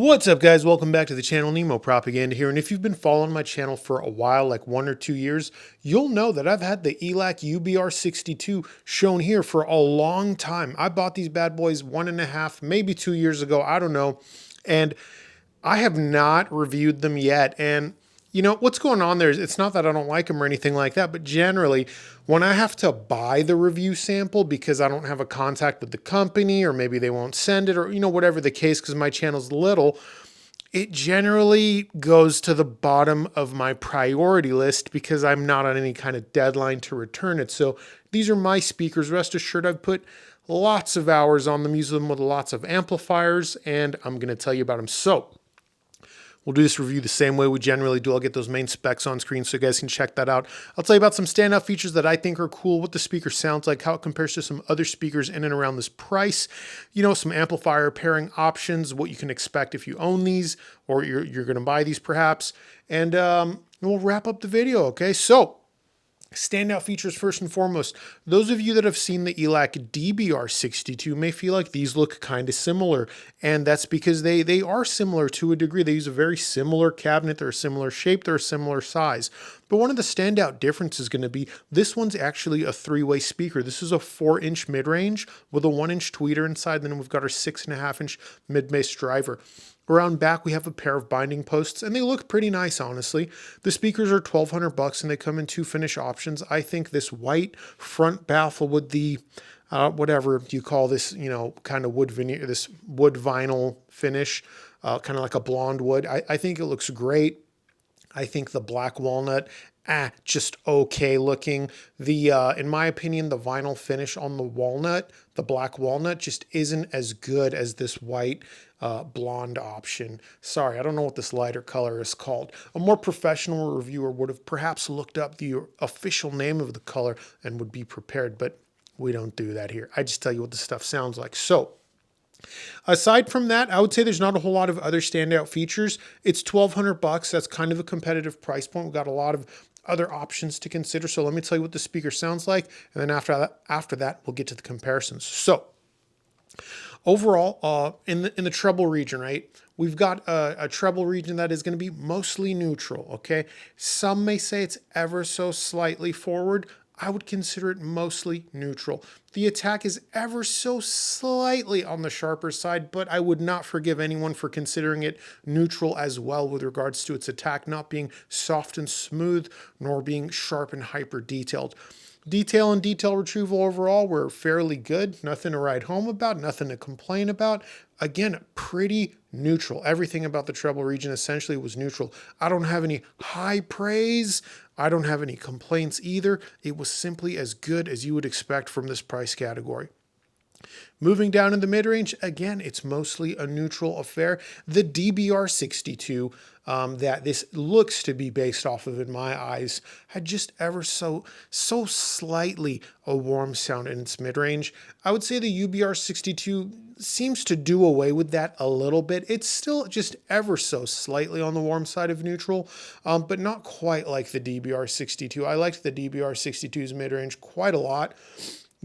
What's up, guys? Welcome back to the channel. Nemo Propaganda here, and if you've been following my channel for a while, like 1 or 2 years, you'll know that I've had the Elac UBR62 shown here for a long time. I bought these bad boys 1.5, maybe 2 years ago, I don't know, and I have not reviewed them yet. And you know, what's going on there is it's not that I don't like them or anything like that, but generally when I have to buy the review sample because I don't have a contact with the company, or maybe they won't send it, or, you know, whatever the case, because my channel's little, it generally goes to the bottom of my priority list because I'm not on any kind of deadline to return it. So these are my speakers. Rest assured, I've put lots of hours on them, using them with lots of amplifiers, and I'm going to tell you about them. So we'll do this review the same way we generally do. I'll get those main specs on screen so you guys can check that out. I'll tell you about some standout features that I think are cool, what the speaker sounds like, how it compares to some other speakers in and around this price, you know, some amplifier pairing options, what you can expect if you own these or you're going to buy these perhaps, and we'll wrap up the video, okay? So, standout features first and foremost. Those of you that have seen the Elac DBR62 may feel like these look kind of similar, and that's because they are similar to a degree. They use a very similar cabinet, they're a similar shape, they're a similar size. But one of the standout differences is going to be this one's actually a three-way speaker. This is a 4-inch mid-range with a 1-inch tweeter inside, then we've got our 6.5-inch mid-bass driver. Around back, we have a pair of binding posts, and they look pretty nice, honestly. The speakers are $1,200, and they come in 2 finish options. I think this white front baffle with the, whatever you call this, you know, kind of wood veneer, this wood vinyl finish, kind of like a blonde wood. I think it looks great. I think the black walnut, just okay looking. The, in my opinion, the vinyl finish on the walnut, the black walnut, just isn't as good as this white blonde option. Sorry, I don't know what this lighter color is called. A more professional reviewer would have perhaps looked up the official name of the color and would be prepared, but we don't do that here. I just tell you what the stuff sounds like. So, aside from that, I would say there's not a whole lot of other standout features. It's $1,200. That's kind of a competitive price point. We've got a lot of other options to consider. So let me tell you what the speaker sounds like, and then after that, we'll get to the comparisons. So overall, in the treble region, right, we've got a treble region that is going to be mostly neutral, okay? Some may say it's ever so slightly forward. I would consider it mostly neutral. The attack is ever so slightly on the sharper side, but I would not forgive anyone for considering it neutral as well with regards to its attack not being soft and smooth, nor being sharp and hyper detailed. Detail and detail retrieval overall were fairly good. Nothing to write home about, nothing to complain about. Again, pretty neutral. Everything about the treble region essentially was neutral. I don't have any high praise. I don't have any complaints either. It was simply as good as you would expect from this price category. Moving down in the mid-range, again, it's mostly a neutral affair. The DBR62 that this looks to be based off of, in my eyes, had just ever so slightly a warm sound in its mid-range. I would say the UBR62 seems to do away with that a little bit. It's still just ever so slightly on the warm side of neutral, but not quite like the DBR62. I liked the DBR62's mid-range quite a lot.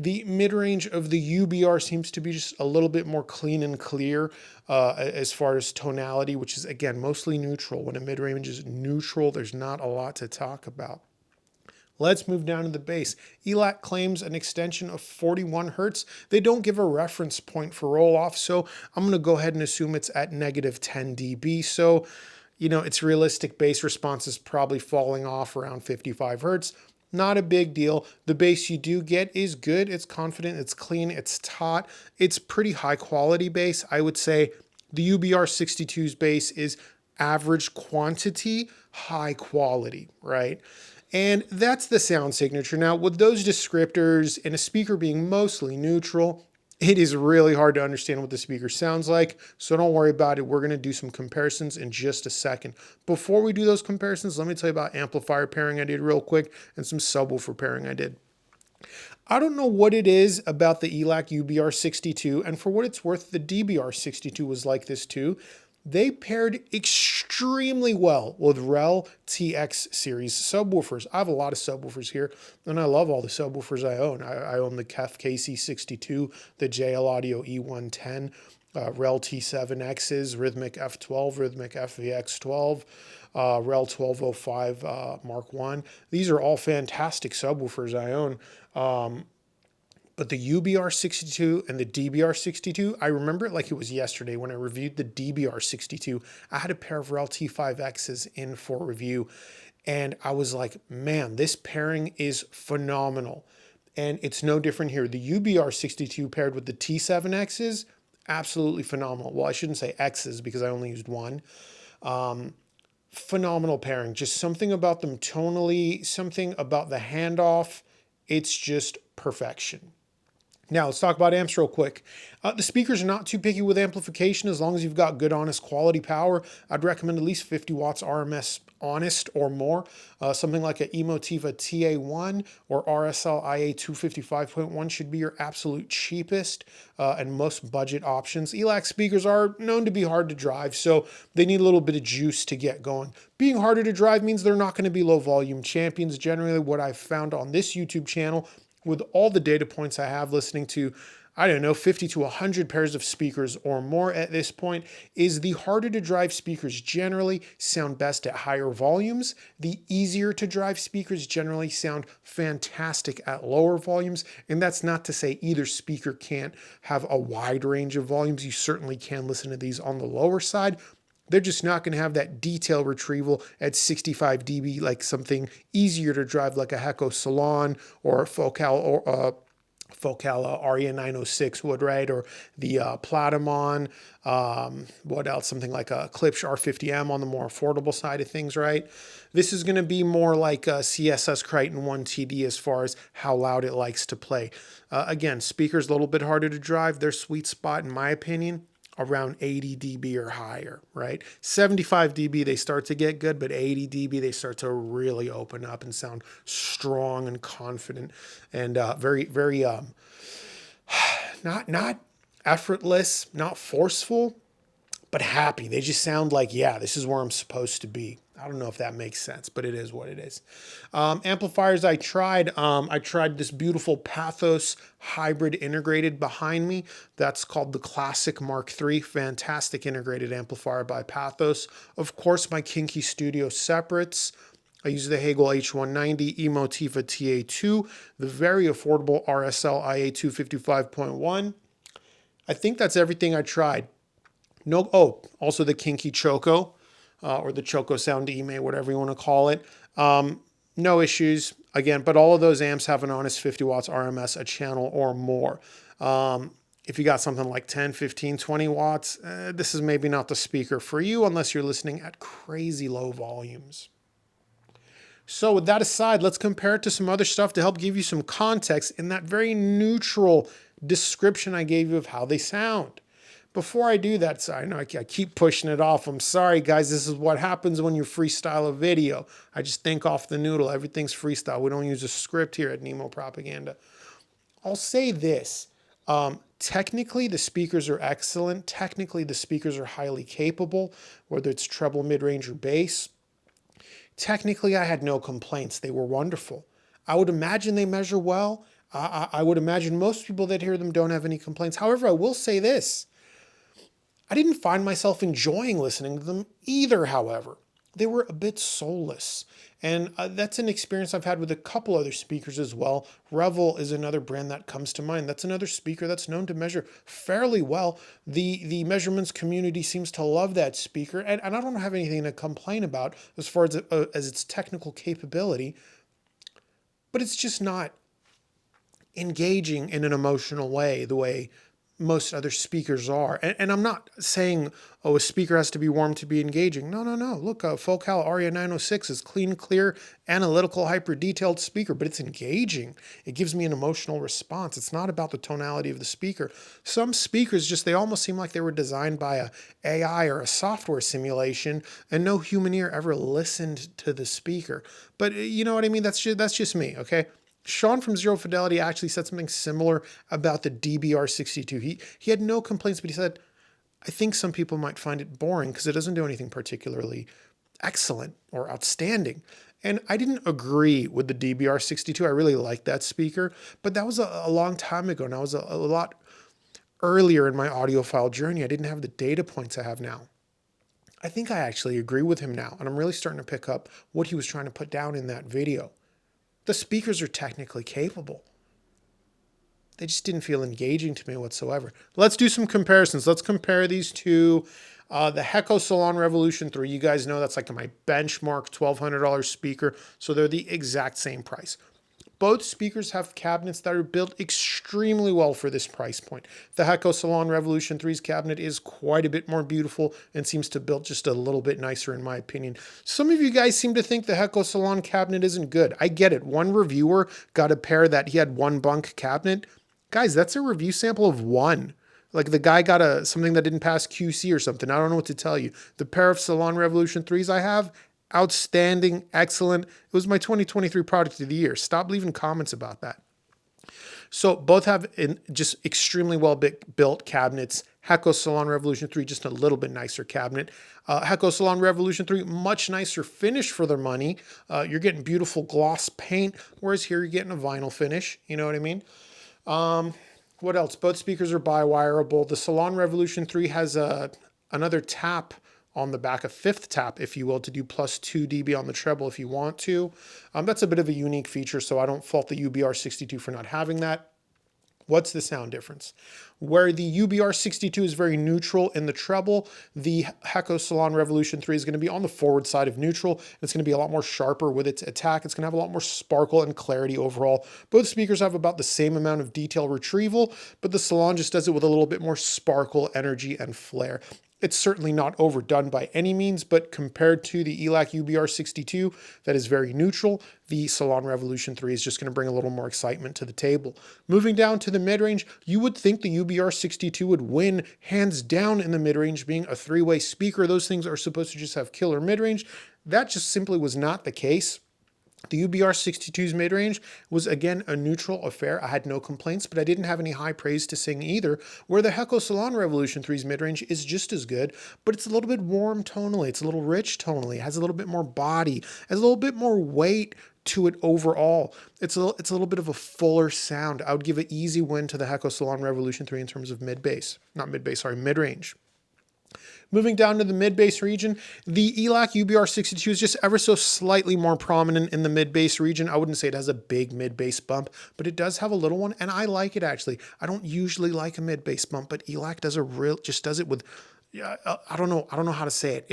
The mid-range of the UBR seems to be just a little bit more clean and clear as far as tonality, which is, again, mostly neutral. When a mid-range is neutral, there's not a lot to talk about. Let's move down to the bass. Elac claims an extension of 41 Hertz. They don't give a reference point for roll-off, so I'm going to go ahead and assume it's at negative 10 dB. So, you know, its realistic bass response is probably falling off around 55 Hertz. Not a big deal. The bass you do get is good. It's confident, it's clean, it's taut. It's pretty high quality bass. I would say the UBR62's bass is average quantity, high quality, right? And that's the sound signature. Now, with those descriptors and a speaker being mostly neutral, it is really hard to understand what the speaker sounds like, so don't worry about it. We're going to do some comparisons in just a second. Before we do those comparisons, let me tell you about amplifier pairing I did real quick and some subwoofer pairing I did. I don't know what it is about the Elac UBR62, and for what it's worth, the DBR62 was like this too. They paired extremely well with REL TX series subwoofers. I have a lot of subwoofers here, and I love all the subwoofers I own. I own the KEF KC62, the JL Audio E110. Rel T7Xs, Rhythmic F12, Rhythmic FVX12, Rel 1205 Mark 1. These are all fantastic subwoofers I own. But the UBR62 and the DBR62, I remember it like it was yesterday when I reviewed the DBR62. I had a pair of Rel T5Xs in for review, and I was like, man, this pairing is phenomenal. And it's no different here. The UBR62 paired with the T7Xs, absolutely phenomenal. Well, I shouldn't say X's because I only used one. Phenomenal pairing. Just something about them tonally, something about the handoff. It's just perfection. Now let's talk about amps real quick. The speakers are not too picky with amplification as long as you've got good, honest quality power. I'd recommend at least 50 watts RMS honest or more. Something like an Emotiva TA1 or RSL IA 255.1 should be your absolute cheapest and most budget options. Elac speakers are known to be hard to drive, so they need a little bit of juice to get going. Being harder to drive means they're not going to be low volume champions. Generally, what I've found on this YouTube channel, with all the data points I have listening to, I don't know, 50 to 100 pairs of speakers or more at this point, is the harder to drive speakers generally sound best at higher volumes. The easier to drive speakers generally sound fantastic at lower volumes. And that's not to say either speaker can't have a wide range of volumes. You certainly can listen to these on the lower side. They're just not going to have that detail retrieval at 65 dB like something easier to drive like a Hecko Salon or a Focal or Focal Aria 906 would, right? Or the Platamon, what else? Something like a Klipsch R50M on the more affordable side of things, right? This is going to be more like a CSS Crichton 1TD as far as how loud it likes to play. Again, speakers a little bit harder to drive. Their sweet spot, in my opinion, around 80 dB or higher, right? 75 dB, they start to get good, but 80 dB, they start to really open up and sound strong and confident and very not effortless, not forceful, but happy. They just sound like, yeah, this is where I'm supposed to be. I don't know if that makes sense, but it is what it is. Amplifiers I tried this beautiful Pathos hybrid integrated behind me. That's called the Classic Mark III. Fantastic integrated amplifier by Pathos. Of course, my Kinky Studio separates. I use the Hagel H190, Emotiva TA2, the very affordable RSL IA 255.1. I think that's everything I tried. No, oh, also the Kinky Choco, or the Choco Sound Ime, whatever you want to call it. No issues, again, but all of those amps have an honest 50 watts RMS a channel or more. If you got something like 10, 15, 20 watts, this is maybe not the speaker for you unless you're listening at crazy low volumes. So with that aside, let's compare it to some other stuff to help give you some context in that very neutral description I gave you of how they sound. Before I do that, I know I keep pushing it off. I'm sorry, guys. This is what happens when you freestyle a video. I just think off the noodle. Everything's freestyle. We don't use a script here at Nemo Propaganda. I'll say this. Technically, the speakers are excellent. Technically, the speakers are highly capable, whether it's treble, mid-range, or bass. Technically, I had no complaints. They were wonderful. I would imagine they measure well. I would imagine most people that hear them don't have any complaints. However, I will say this. I didn't find myself enjoying listening to them either, however. They were a bit soulless. And that's an experience I've had with a couple other speakers as well. Revel is another brand that comes to mind. That's another speaker that's known to measure fairly well. The measurements community seems to love that speaker. And I don't have anything to complain about as far as its technical capability. But it's just not engaging in an emotional way, the way most other speakers are. And I'm not saying, oh, a speaker has to be warm to be engaging. No. Look, a Focal Aria 906 is clean, clear, analytical, hyper-detailed speaker, but it's engaging. It gives me an emotional response. It's not about the tonality of the speaker. Some speakers they almost seem like they were designed by a AI or a software simulation, and no human ear ever listened to the speaker. But you know what I mean? That's just me, okay? Sean from Zero Fidelity actually said something similar about the DBR62. He had no complaints, but he said, I think some people might find it boring because it doesn't do anything particularly excellent or outstanding. And I didn't agree with the DBR62. I really liked that speaker, but that was a long time ago. And I was a lot earlier in my audiophile journey, I didn't have the data points I have now. I think I actually agree with him now, and I'm really starting to pick up what he was trying to put down in that video. The speakers are technically capable. They just didn't feel engaging to me whatsoever. Let's do some comparisons. Let's compare these to the Hecko Salon Revolution 3. You guys know that's like my benchmark $1,200 speaker. So they're the exact same price. Both speakers have cabinets that are built extremely well for this price point. The Hecko Salon Revolution 3's cabinet is quite a bit more beautiful and seems to build just a little bit nicer in my opinion. Some of you guys seem to think the Hecko Salon cabinet isn't good. I get it. One reviewer got a pair that he had one bunk cabinet. Guys, that's a review sample of one. Like the guy got something that didn't pass QC or something. I don't know what to tell you. The pair of Salon Revolution 3s I have, outstanding, excellent. It was my 2023 product of the year. Stop leaving comments about that. So both have just extremely well built cabinets. Hecko Salon Revolution 3, just a little bit nicer cabinet. Hecko Salon Revolution 3, much nicer finish for their money. You're getting beautiful gloss paint, whereas here you're getting a vinyl finish. You know what I mean? What else? Both speakers are bi-wireable. The Salon Revolution 3 has another tap on the back, a fifth tap, if you will, to do plus 2 dB on the treble if you want to. That's a bit of a unique feature, so I don't fault the UBR62 for not having that. What's the sound difference? Where the UBR62 is very neutral in the treble, the Hecko Salon Revolution 3 is going to be on the forward side of neutral. It's going to be a lot more sharper with its attack. It's going to have a lot more sparkle and clarity overall. Both speakers have about the same amount of detail retrieval, but the Salon just does it with a little bit more sparkle, energy, and flair. It's certainly not overdone by any means, but compared to the Elac UBR62, that is very neutral, the Salon Revolution 3 is just going to bring a little more excitement to the table. Moving down to the mid-range, you would think the UBR62 would win hands down in the mid-range, being a three-way speaker. Those things are supposed to just have killer mid-range. That just simply was not the case. The UBR62's mid-range was again a neutral affair. I had no complaints, but I didn't have any high praise to sing either, where the Hecko Salon Revolution 3's mid-range is just as good, but it's a little bit warm tonally. It's a little rich tonally. It has a little bit more body, has a little bit more weight to it overall. It's a little bit of a fuller sound. I would give an easy win to the Hecko Salon Revolution 3 in terms of mid-range. Moving down to the mid-bass region, the Elac UBR62 is just ever so slightly more prominent in the mid-bass region. I wouldn't say it has a big mid-bass bump, but it does have a little one, and I like it actually. I don't usually like a mid-bass bump, but Elac does does it with, I don't know how to say it.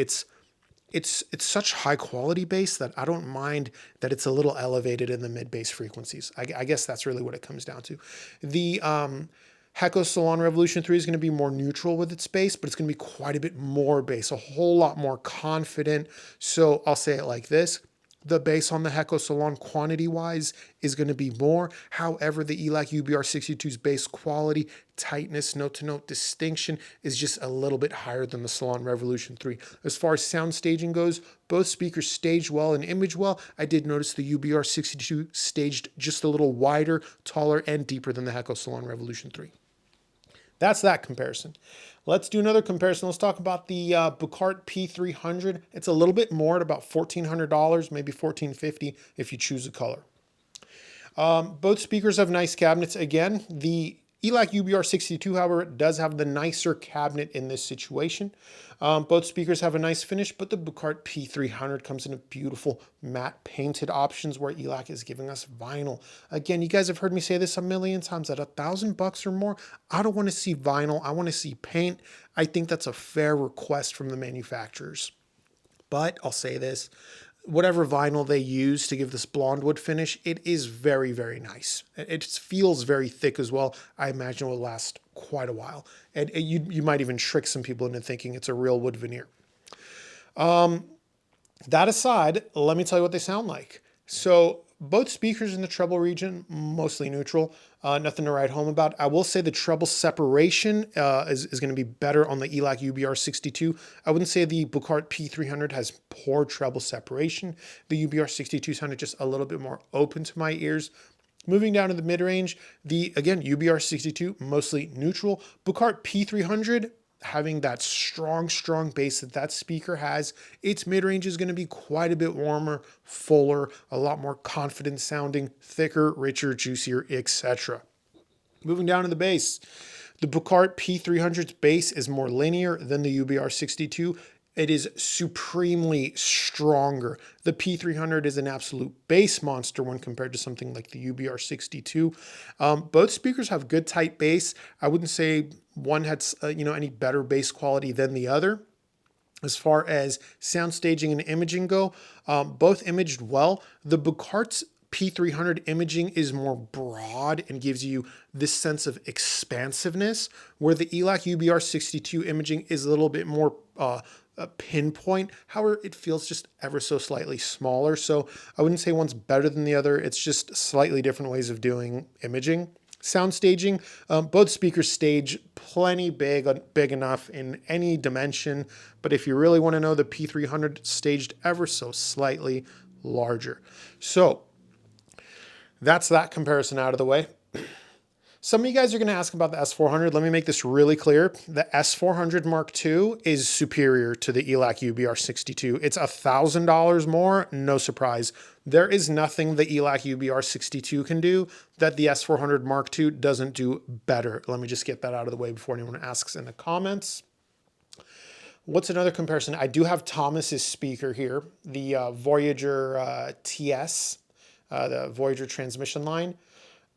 It's such high quality bass that I don't mind that it's a little elevated in the mid-bass frequencies. I guess that's really what it comes down to. The Hecko Salon Revolution 3 is going to be more neutral with its bass, but it's going to be quite a bit more bass, a whole lot more confident. So I'll say it like this. The bass on the Hecko Salon quantity-wise is going to be more. However, the Elac UBR62's bass quality, tightness, note-to-note distinction is just a little bit higher than the Salon Revolution 3. As far as sound staging goes, both speakers staged well and image well. I did notice the UBR62 staged just a little wider, taller, and deeper than the Hecko Salon Revolution 3. That's that comparison. Let's do another comparison. Let's talk about the Bucart P300. It's a little bit more at about $1,400, maybe $1,450 if you choose a color. Both speakers have nice cabinets. Again, the Elac UBR62, however, does have the nicer cabinet in this situation. Both speakers have a nice finish, but the Bucart P300 comes in a beautiful matte painted options where Elac is giving us vinyl. Again, you guys have heard me say this a million times, at $1,000 or more, I don't want to see vinyl. I want to see paint. I think that's a fair request from the manufacturers. But I'll say this, whatever vinyl they use to give this blonde wood finish, it is very, very nice. It feels very thick as well. I imagine it will last quite a while. And you might even trick some people into thinking it's a real wood veneer. That aside, let me tell you what they sound like. So both speakers in the treble region, mostly neutral, nothing to write home about. I will say the treble separation is going to be better on the Elac UBR62. I wouldn't say the Bucart P300 has poor treble separation. The UBR62 sounded just a little bit more open to my ears. Moving down to the mid-range, again, UBR62, mostly neutral. Bucart P300, having that strong bass that speaker has, its mid-range is going to be quite a bit warmer, fuller, a lot more confident sounding, thicker, richer, juicier, etc. Moving down to the bass. The Bucart P300's bass is more linear than the UBR62. It is supremely stronger. The P300 is an absolute bass monster when compared to something like the UBR62. Both speakers have good tight bass. I wouldn't say one had any better bass quality than the other. As far as sound staging and imaging go, both imaged well. The Bucart's P300 imaging is more broad and gives you this sense of expansiveness, where the Elac UBR62 imaging is a little bit more pinpoint. However, it feels just ever so slightly smaller. So I wouldn't say one's better than the other. It's just slightly different ways of doing imaging. Sound staging, both speakers stage plenty big enough in any dimension. But if you really want to know, the P300 staged ever so slightly larger. So that's that comparison out of the way. Some of you guys are going to ask about the S400. Let me make this really clear. The S400 Mark II is superior to the Elac UBR62. It's $1,000 more, no surprise. There is nothing the Elac UBR62 can do that the S400 Mark II doesn't do better. Let me just get that out of the way before anyone asks in the comments. What's another comparison? I do have Thomas's speaker here, the Voyager TS, the Voyager transmission line.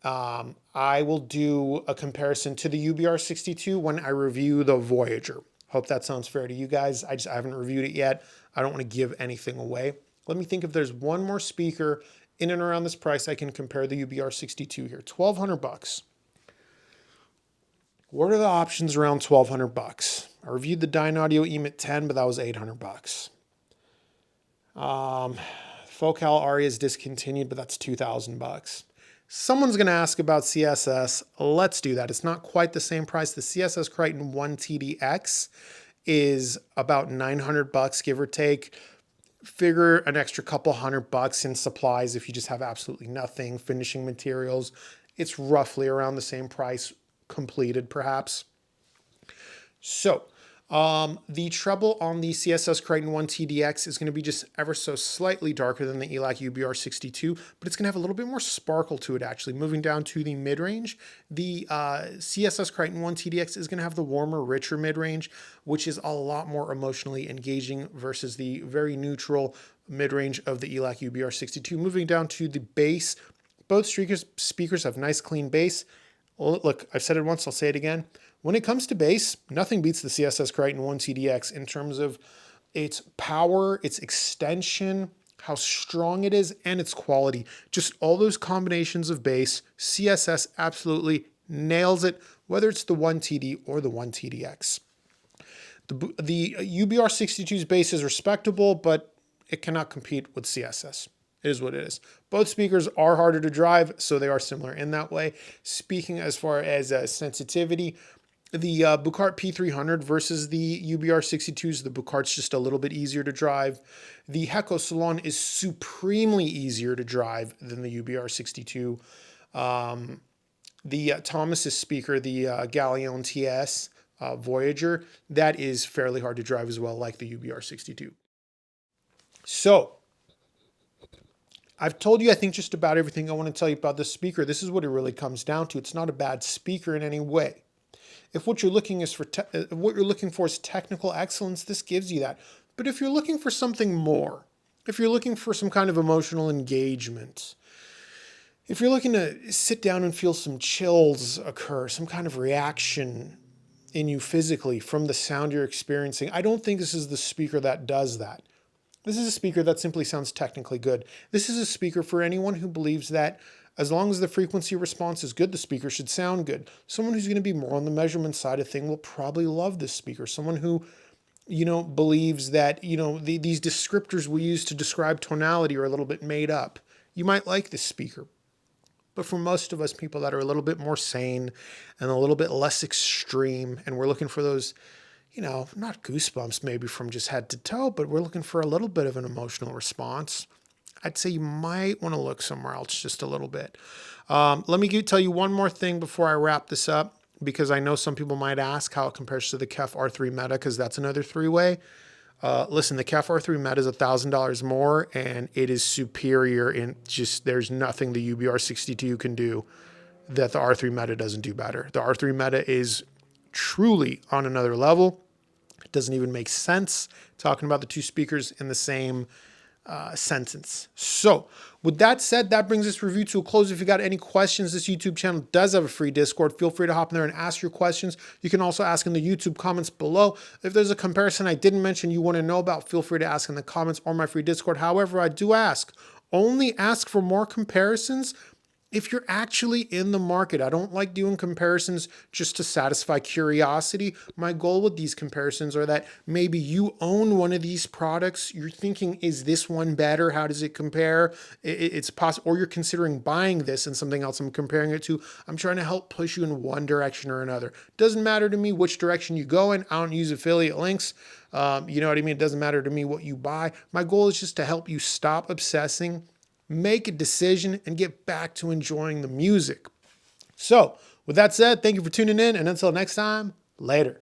I will do a comparison to the UBR62 when I review the Voyager. Hope that sounds fair to you guys. I haven't reviewed it yet. I don't want to give anything away. Let me think if there's one more speaker in and around this price I can compare the UBR62 here. $1,200. What are the options around $1,200? I reviewed the Dynaudio EMIT 10, but that was $800. Focal Aria is discontinued, but that's $2,000. Someone's going to ask about CSS. Let's do that. It's not quite the same price. The CSS Crichton 1TDX is about $900, give or take. Figure an extra couple $100 in supplies if you just have absolutely nothing, finishing materials. It's roughly around the same price, completed perhaps. So the treble on the CSS Crichton 1TDX is going to be just ever so slightly darker than the Elac UBR62, but it's going to have a little bit more sparkle to it actually. Moving down to the mid-range, the CSS Crichton 1TDX is going to have the warmer, richer mid-range, which is a lot more emotionally engaging versus the very neutral mid-range of the Elac UBR62. Moving down to the bass, both speakers have nice clean bass. Look, I've said it once, I'll say it again. When it comes to bass, nothing beats the CSS Crichton 1TDX in terms of its power, its extension, how strong it is, and its quality. Just all those combinations of bass, CSS absolutely nails it, whether it's the 1TD or the 1TDX. The UBR62's bass is respectable, but it cannot compete with CSS. It is what it is. Both speakers are harder to drive, so they are similar in that way. Speaking as far as sensitivity, the Bucart P300 versus the UBR62s, the Bucart's just a little bit easier to drive. The Heko Salon is supremely easier to drive than the UBR62. The Thomas's speaker, the Galleon TS Voyager, that is fairly hard to drive as well, like the UBR62. So, I've told you, I think, just about everything I want to tell you about this speaker. This is what it really comes down to. It's not a bad speaker in any way. If what you're looking for is technical excellence, this gives you that. But if you're looking for something more, if you're looking for some kind of emotional engagement, if you're looking to sit down and feel some chills occur, some kind of reaction in you physically from the sound you're experiencing, I don't think this is the speaker that does that. This is a speaker that simply sounds technically good. This is a speaker for anyone who believes that as long as the frequency response is good, the speaker should sound good. Someone who's going to be more on the measurement side of thing will probably love this speaker. Someone who, believes that, these descriptors we use to describe tonality are a little bit made up. You might like this speaker. But for most of us, people that are a little bit more sane and a little bit less extreme, and we're looking for those, not goosebumps maybe from just head to toe, but we're looking for a little bit of an emotional response, I'd say you might want to look somewhere else just a little bit. Let me tell you one more thing before I wrap this up, because I know some people might ask how it compares to the KEF R3 Meta, because that's another three-way. Listen, the KEF R3 Meta is $1,000 more, and it is superior in just, there's nothing the UBR62 can do that the R3 Meta doesn't do better. The R3 Meta is truly on another level. It doesn't even make sense talking about the two speakers in the same sentence. So with that said, that brings this review to a close. If you got any questions, this YouTube channel does have a free Discord. Feel free to hop in there and ask your questions. You can also ask in the YouTube comments below. If there's a comparison I didn't mention you want to know about, feel free to ask in the comments or my free Discord. However, I do ask, only ask for more comparisons if you're actually in the market. I don't like doing comparisons just to satisfy curiosity. My goal with these comparisons are that maybe you own one of these products. You're thinking, is this one better? How does it compare? It's possible, or you're considering buying this and something else I'm comparing it to. I'm trying to help push you in one direction or another. Doesn't matter to me which direction you go in. I don't use affiliate links. You know what I mean? It doesn't matter to me what you buy. My goal is just to help you stop obsessing, make a decision, and get back to enjoying the music. So with that said, thank you for tuning in, and until next time, later.